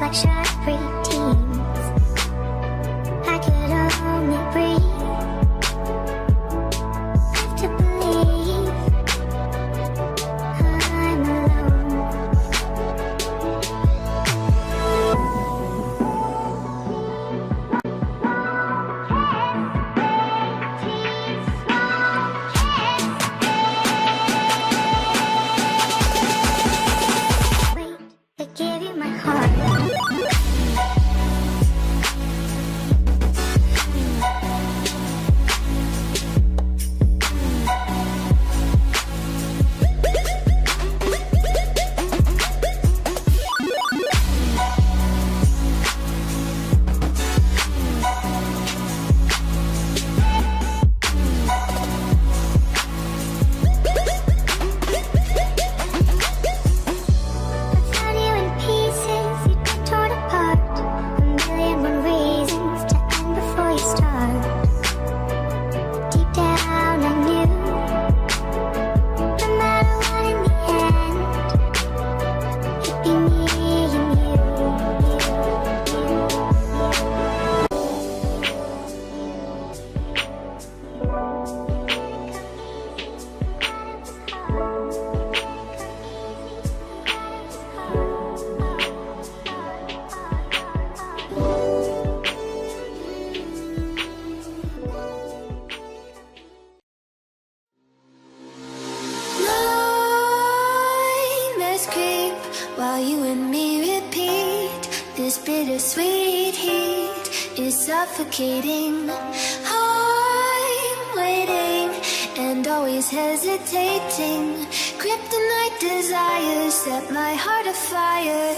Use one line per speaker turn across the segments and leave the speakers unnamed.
like sharp preteens. I could only breathe. Have to believe I'm alone. Wait, I gave you my heart. While you and me repeat, this bittersweet heat is suffocating. I'm waiting and always hesitating. Kryptonite desires set my heart afire.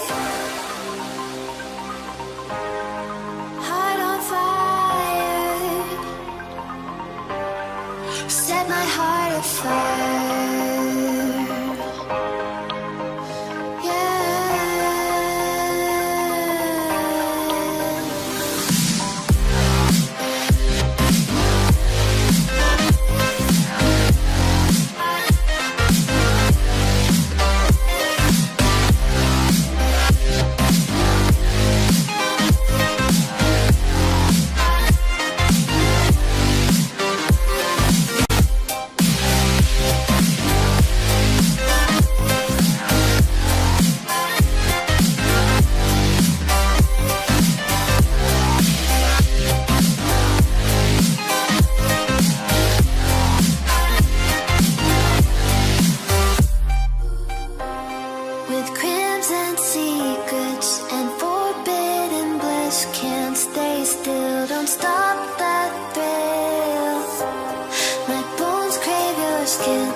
Heart on fire. Set my heart afire. With crimson secrets and forbidden bliss, can't stay still, don't stop that thrill. My bones crave your skin,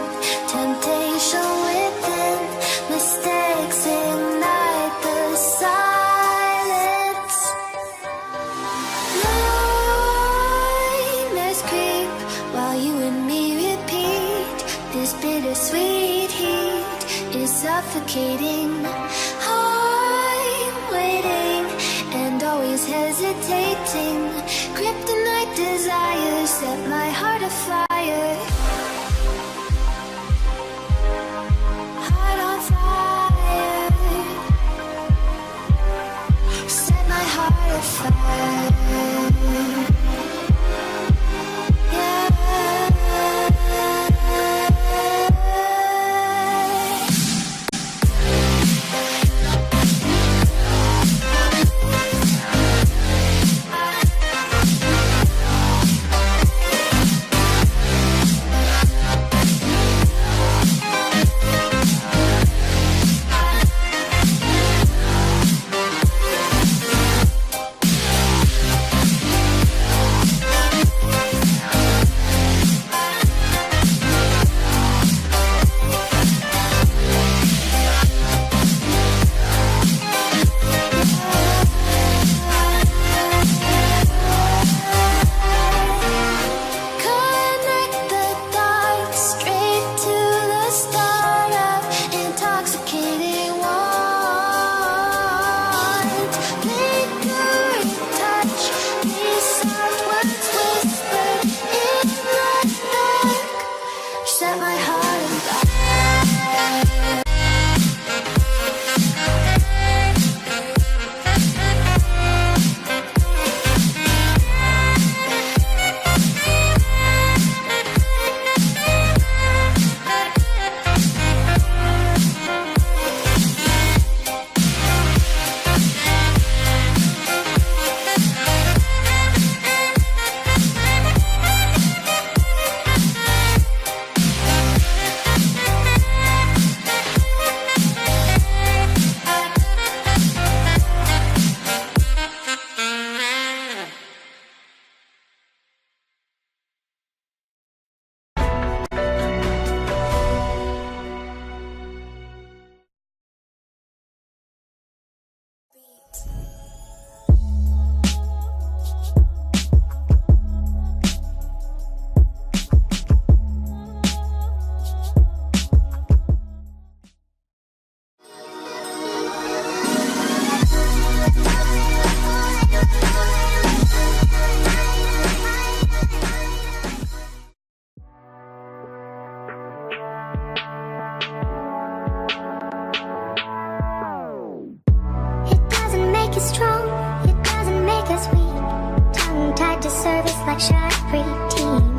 temptation within, mistakes ignite the silence. Nightmares creep while you and me repeat, this bittersweet heat is suffocating. I'm waiting and always hesitating. Kryptonite desires set my heart afire. Heart on fire. Set my heart afire. like sugary tea.